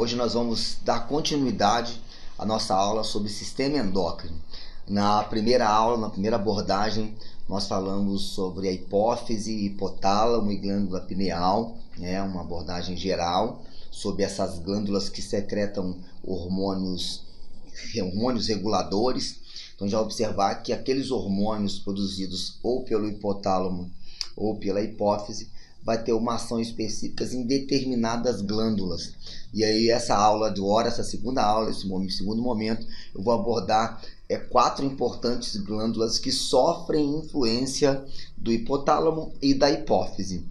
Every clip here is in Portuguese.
hoje nós vamos dar continuidade à nossa aula sobre sistema endócrino. Na primeira aula, na primeira abordagem, nós falamos sobre a hipófise, hipotálamo e glândula pineal, uma abordagem geral sobre essas glândulas que secretam hormônios reguladores. Então já observar que aqueles hormônios produzidos ou pelo hipotálamo ou pela hipófise vai ter uma ação específica em determinadas glândulas. E aí essa aula de hora, essa segunda aula, esse segundo momento, eu vou abordar 4 importantes glândulas que sofrem influência do hipotálamo e da hipófise.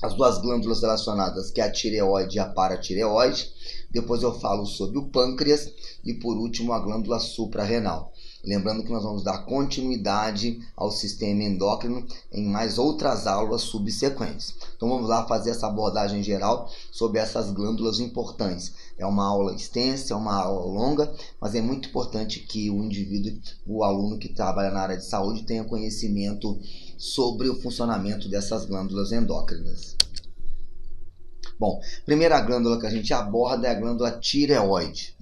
As 2 glândulas relacionadas, que é a tireoide e a paratireoide. Depois eu falo sobre o pâncreas e por último a glândula suprarrenal. Lembrando que nós vamos dar continuidade ao sistema endócrino em mais outras aulas subsequentes. Então vamos lá fazer essa abordagem geral sobre essas glândulas importantes. É uma aula extensa, é uma aula longa, mas é muito importante que o indivíduo, o aluno que trabalha na área de saúde, tenha conhecimento sobre o funcionamento dessas glândulas endócrinas. Bom, a primeira glândula que a gente aborda é a glândula tireoide,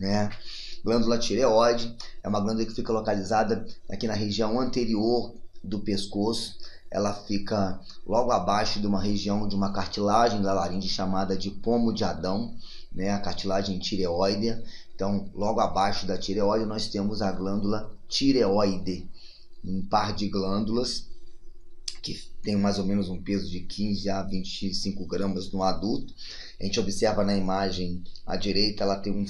Glândula tireoide é uma glândula que fica localizada aqui na região anterior do pescoço. Ela fica logo abaixo de uma região de uma cartilagem da laringe chamada de pomo de Adão, a cartilagem tireoide. Então, logo abaixo da tireoide nós temos a glândula tireoide, um par de glândulas que tem mais ou menos um peso de 15 a 25 gramas no adulto. A gente observa na imagem à direita, ela tem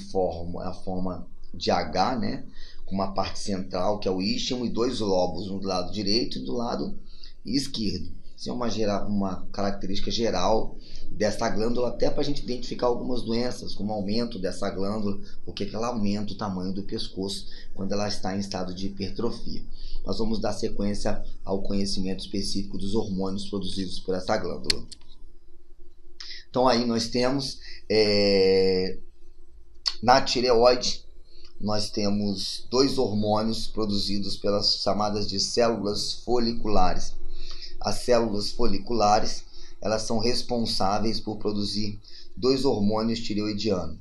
a forma de H, com uma parte central que é o istmo e 2 lobos, um do lado direito e do lado esquerdo. Isso é uma característica geral dessa glândula, até para a gente identificar algumas doenças, como o aumento dessa glândula, porque ela aumenta o tamanho do pescoço quando ela está em estado de hipertrofia. Nós vamos dar sequência ao conhecimento específico dos hormônios produzidos por essa glândula. Então aí nós temos na tireoide, nós temos 2 hormônios produzidos pelas chamadas de células foliculares. As células foliculares, elas são responsáveis por produzir 2 hormônios tireoidianos,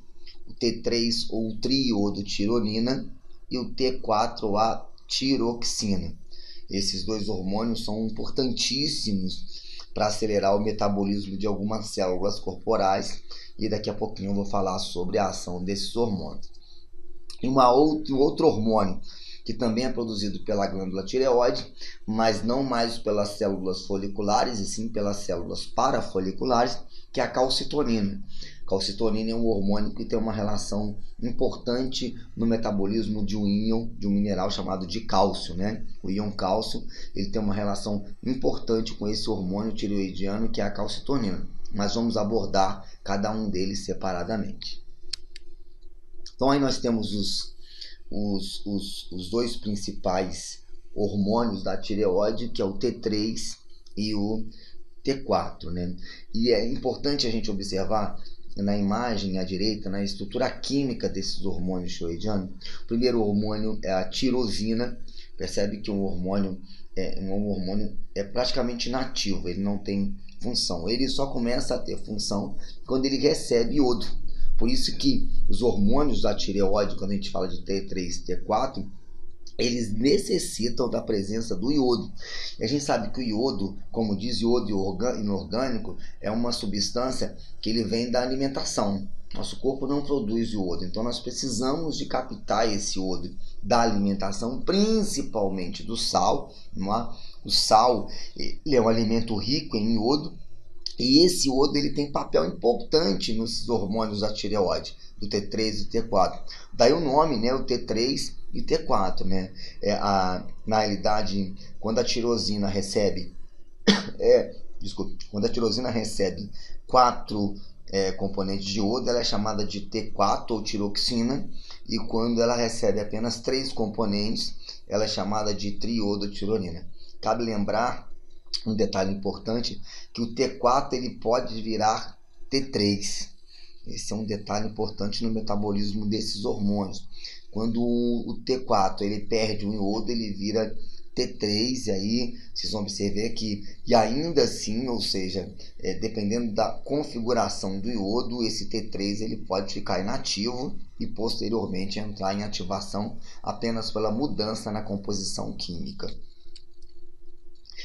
o T3 ou triiodotironina e o T4 ou a tiroxina. Esses 2 hormônios são importantíssimos para acelerar o metabolismo de algumas células corporais e daqui a pouquinho eu vou falar sobre a ação desses hormônios. E outro hormônio que também é produzido pela glândula tireoide, mas não mais pelas células foliculares, e sim pelas células parafoliculares, que é a calcitonina. A calcitonina é um hormônio que tem uma relação importante no metabolismo de um íon, de um mineral chamado de cálcio, O íon cálcio, ele tem uma relação importante com esse hormônio tireoidiano, que é a calcitonina. Mas vamos abordar cada um deles separadamente. Então aí nós temos os 2 principais hormônios da tireoide, que é o T3 e o T4, E é importante a gente observar na imagem à direita, na estrutura química desses hormônios tireoidianos. O primeiro hormônio é a tirosina. Percebe que um hormônio é praticamente inativo, ele não tem função. Ele só começa a ter função quando ele recebe iodo. Por isso que os hormônios da tireoide, quando a gente fala de T3 e T4, eles necessitam da presença do iodo. E a gente sabe que o iodo, como diz iodo inorgânico, é uma substância que ele vem da alimentação. Nosso corpo não produz iodo, então nós precisamos de captar esse iodo da alimentação, principalmente do sal. O sal, ele é um alimento rico em iodo. E esse iodo ele tem papel importante nos hormônios da tireoide, do T3 e T4. Daí o nome, o T3 e T4. Na realidade, quando a tirosina recebe, quando a tirosina recebe 4 componentes de iodo, ela é chamada de T4 ou tiroxina. E quando ela recebe apenas 3 componentes, ela é chamada de triiodotironina. Cabe lembrar um detalhe importante, que o T4 ele pode virar T3. Esse é um detalhe importante no metabolismo desses hormônios. Quando o T4 ele perde um iodo, ele vira T3, e aí vocês vão observar que, e ainda assim, ou seja, dependendo da configuração do iodo, esse T3 ele pode ficar inativo e posteriormente entrar em ativação apenas pela mudança na composição química.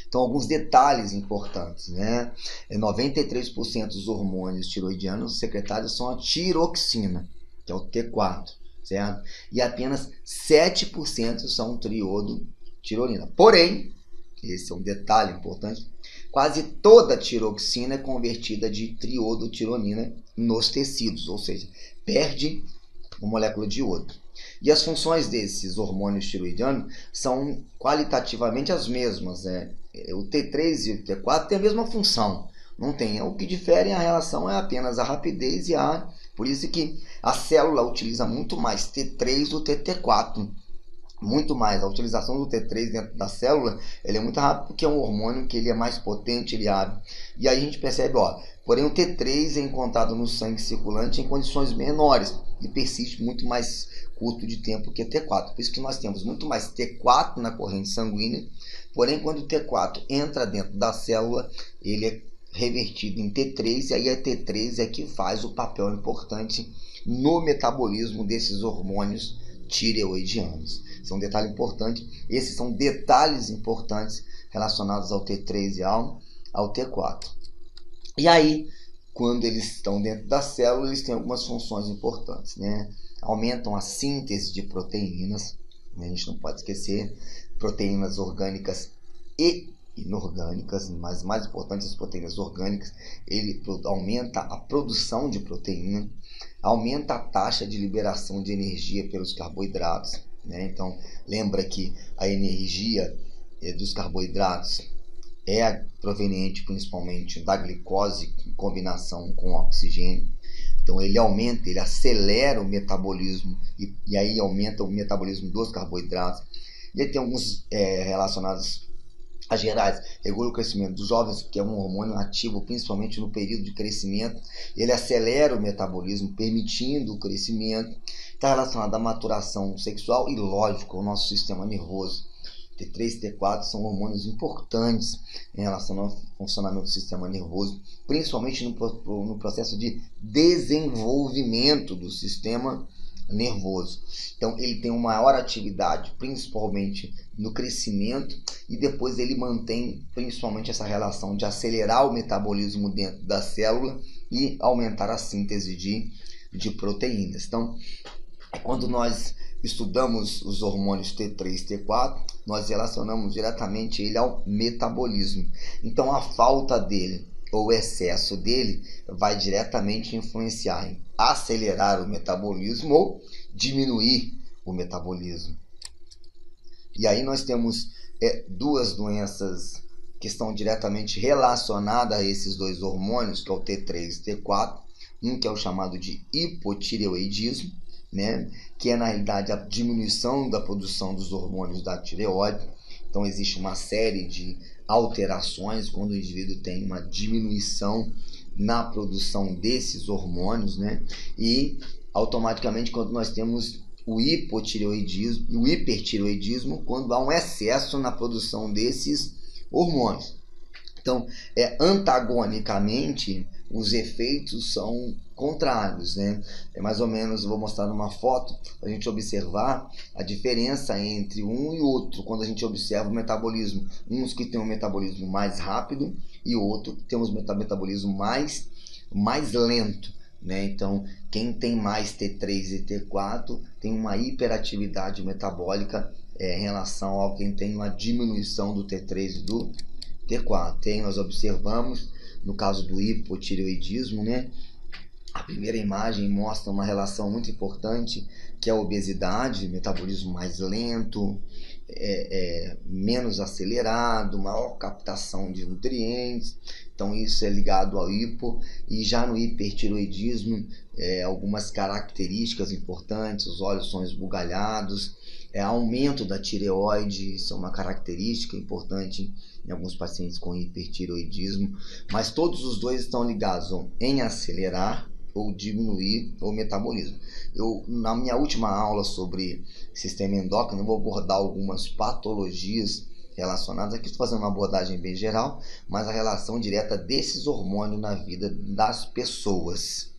Então, alguns detalhes importantes, né? 93% dos hormônios tiroidianos secretados são a tiroxina, que é o T4, certo? E apenas 7% são triodotirolina. Porém, esse é um detalhe importante, quase toda a tiroxina é convertida de triodotironina nos tecidos, ou seja, perde uma molécula de iodo. E as funções desses hormônios tiroidianos são qualitativamente as mesmas, né? O T3 e o T4 têm a mesma função, não tem. O que difere a relação é apenas a rapidez e a... Por isso que a célula utiliza muito mais T3 do que T4. Muito mais. A utilização do T3 dentro da célula ele é muito rápido porque é um hormônio que ele é mais potente, ele abre. E aí a gente percebe, porém o T3 é encontrado no sangue circulante em condições menores e persiste muito mais curto de tempo que T4. Por isso que nós temos muito mais T4 na corrente sanguínea, porém quando o T4 entra dentro da célula, ele é revertido em T3, e aí a T3 é que faz o papel importante no metabolismo desses hormônios tireoidianos. Isso é um detalhe importante. Esses são detalhes importantes relacionados ao T3 e ao T4. E aí, quando eles estão dentro da célula, eles têm algumas funções importantes, né? Aumentam a síntese de proteínas, né? A gente não pode esquecer, proteínas orgânicas e inorgânicas, mas mais importante, as proteínas orgânicas, ele aumenta a produção de proteína, aumenta a taxa de liberação de energia pelos carboidratos, né? Então, lembra que a energia dos carboidratos é proveniente principalmente da glicose em combinação com oxigênio. Então ele aumenta, ele acelera o metabolismo e aí aumenta o metabolismo dos carboidratos. E aí tem alguns relacionados a gerais, regula o crescimento dos jovens, que é um hormônio ativo principalmente no período de crescimento. Ele acelera o metabolismo, permitindo o crescimento. Está relacionado à maturação sexual e, lógico, ao nosso sistema nervoso. T3 e T4 são hormônios importantes em relação ao funcionamento do sistema nervoso, principalmente no processo de desenvolvimento do sistema nervoso. Então ele tem uma maior atividade, principalmente no crescimento, e depois ele mantém principalmente essa relação de acelerar o metabolismo dentro da célula e aumentar a síntese de proteínas. Então, quando nós estudamos os hormônios T3 e T4, nós relacionamos diretamente ele ao metabolismo. Então a falta dele ou o excesso dele vai diretamente influenciar em acelerar o metabolismo ou diminuir o metabolismo. E aí nós temos duas doenças que estão diretamente relacionadas a esses dois hormônios, que é o T3 e T4, um que é o chamado de hipotireoidismo, né, que é na realidade a diminuição da produção dos hormônios da tireoide. Então existe uma série de alterações quando o indivíduo tem uma diminuição na produção desses hormônios, né? E automaticamente quando nós temos o hipotireoidismo, o hipertireoidismo, quando há um excesso na produção desses hormônios. Então, antagonicamente, os efeitos são contrários, né? É mais ou menos, eu vou mostrar numa foto para a gente observar a diferença entre um e outro quando a gente observa o metabolismo. Uns que tem um metabolismo mais rápido e outro que tem um metabolismo mais lento, né? Então, quem tem mais T3 e T4 tem uma hiperatividade metabólica em relação ao quem tem uma diminuição do T3 e do T4. Nós observamos, no caso do hipotireoidismo, né? A primeira imagem mostra uma relação muito importante, que é a obesidade, metabolismo mais lento, menos acelerado, maior captação de nutrientes. Então isso é ligado ao hipo. E já no hipertireoidismo, algumas características importantes: os olhos são esbugalhados, aumento da tireoide, isso é uma característica importante em alguns pacientes com hipertireoidismo, mas todos os dois estão ligados em acelerar ou diminuir o metabolismo. Na minha última aula sobre sistema endócrino, eu vou abordar algumas patologias relacionadas, aqui estou fazendo uma abordagem bem geral, mas a relação direta desses hormônios na vida das pessoas.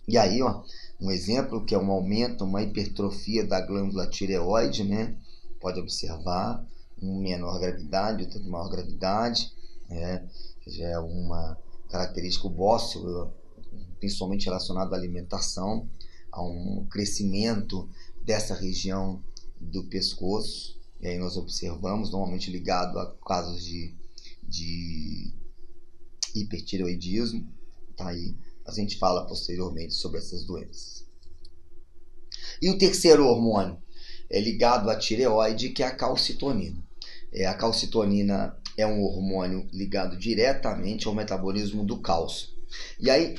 E aí, ó, um exemplo que é um aumento, uma hipertrofia da glândula tireoide, né? Pode observar, uma menor gravidade, outra de maior gravidade, né? Já é uma característica bósseo, principalmente relacionado à alimentação, a um crescimento dessa região do pescoço. E aí nós observamos, normalmente ligado a casos de hipertireoidismo, tá aí. A gente fala posteriormente sobre essas doenças. E o terceiro hormônio é ligado à tireoide, que é a calcitonina. A calcitonina é um hormônio ligado diretamente ao metabolismo do cálcio. E aí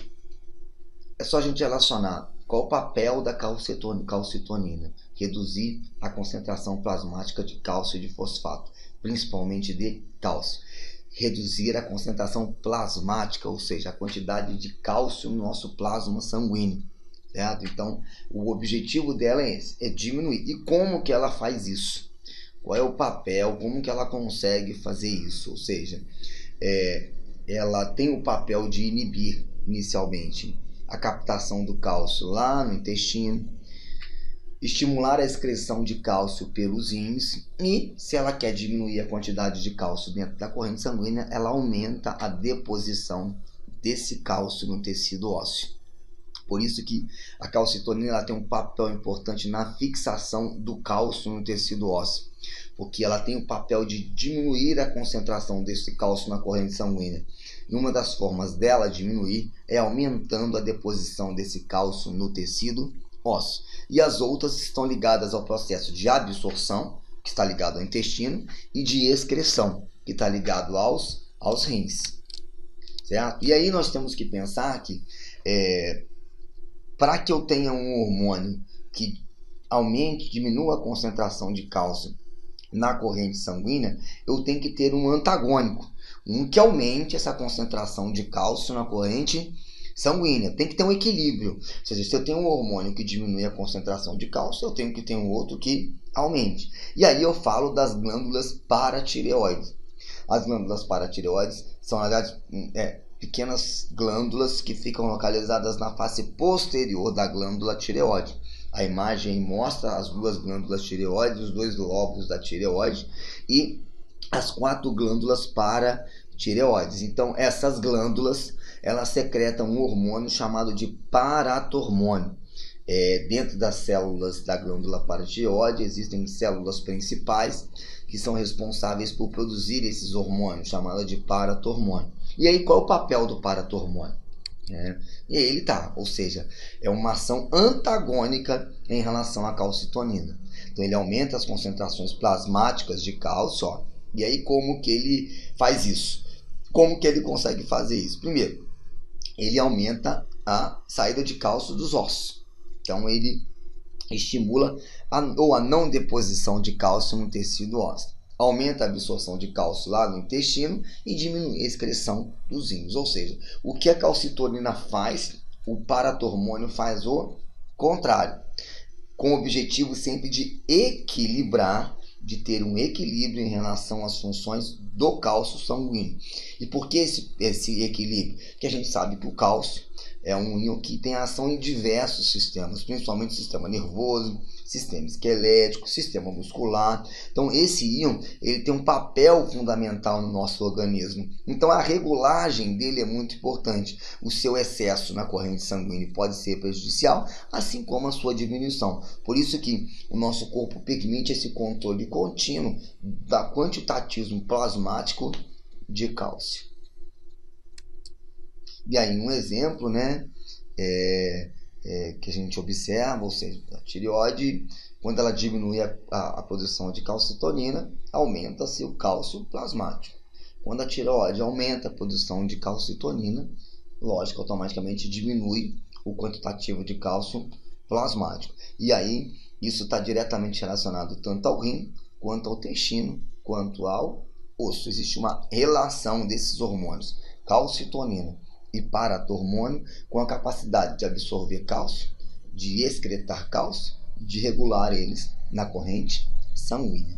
é só a gente relacionar qual o papel da calcitonina: reduzir a concentração plasmática de cálcio e de fosfato, principalmente de cálcio. Reduzir a concentração plasmática, ou seja, a quantidade de cálcio no nosso plasma sanguíneo, certo? Então, o objetivo dela é esse, é diminuir. E como que ela faz isso? Qual é o papel, como que ela consegue fazer isso? Ou seja, ela tem o papel de inibir, inicialmente, a captação do cálcio lá no intestino, estimular a excreção de cálcio pelos rins e, se ela quer diminuir a quantidade de cálcio dentro da corrente sanguínea, ela aumenta a deposição desse cálcio no tecido ósseo. Por isso que a calcitonina ela tem um papel importante na fixação do cálcio no tecido ósseo, porque ela tem o papel de diminuir a concentração desse cálcio na corrente sanguínea. E uma das formas dela diminuir é aumentando a deposição desse cálcio no tecido ósseo. E as outras estão ligadas ao processo de absorção, que está ligado ao intestino, e de excreção, que está ligado aos rins, certo? E aí nós temos que pensar que para que eu tenha um hormônio que aumente, diminua a concentração de cálcio na corrente sanguínea, eu tenho que ter um antagônico, um que aumente essa concentração de cálcio na corrente sanguínea. Tem que ter um equilíbrio. Ou seja, se eu tenho um hormônio que diminui a concentração de cálcio, eu tenho que ter um outro que aumente. E aí eu falo das glândulas paratireoides. As glândulas paratireoides são, na verdade, pequenas glândulas que ficam localizadas na face posterior da glândula tireoide. A imagem mostra as duas glândulas tireoides, os dois lóbulos da tireoide e as 4 glândulas paratireoides. Então, essas glândulas, elas secretam um hormônio chamado de paratormônio. Dentro das células da glândula paratireoide existem células principais que são responsáveis por produzir esses hormônios, chamadas de paratormônio. E aí, qual é o papel do paratormônio? E ele ou seja, é uma ação antagônica em relação à calcitonina. Então ele aumenta as concentrações plasmáticas de cálcio, ó. E aí como que ele faz isso? Como que ele consegue fazer isso? Primeiro, ele aumenta a saída de cálcio dos ossos. Então ele estimula a não deposição de cálcio no tecido ósseo. Aumenta a absorção de cálcio lá no intestino e diminui a excreção dos rins. Ou seja, o que a calcitonina faz, o paratormônio faz o contrário, com o objetivo sempre de equilibrar, de ter um equilíbrio em relação às funções do cálcio sanguíneo. E por que esse equilíbrio? Porque a gente sabe que o cálcio é um íon que tem ação em diversos sistemas, principalmente o sistema nervoso, sistema esquelético, sistema muscular. Então esse íon ele tem um papel fundamental no nosso organismo. Então a regulagem dele é muito importante. O seu excesso na corrente sanguínea pode ser prejudicial, assim como a sua diminuição. Por isso que o nosso corpo permite esse controle contínuo da quantitatismo plasmático de cálcio. E aí um exemplo, né, que a gente observa, ou seja, a tireoide, quando ela diminui a produção de calcitonina, aumenta-se o cálcio plasmático. Quando a tireoide aumenta a produção de calcitonina, lógico, automaticamente diminui o quantitativo de cálcio plasmático. E aí isso está diretamente relacionado tanto ao rim, quanto ao intestino, quanto ao osso. Existe uma relação desses hormônios, calcitonina e paratormônio, com a capacidade de absorver cálcio, de excretar cálcio e de regular eles na corrente sanguínea.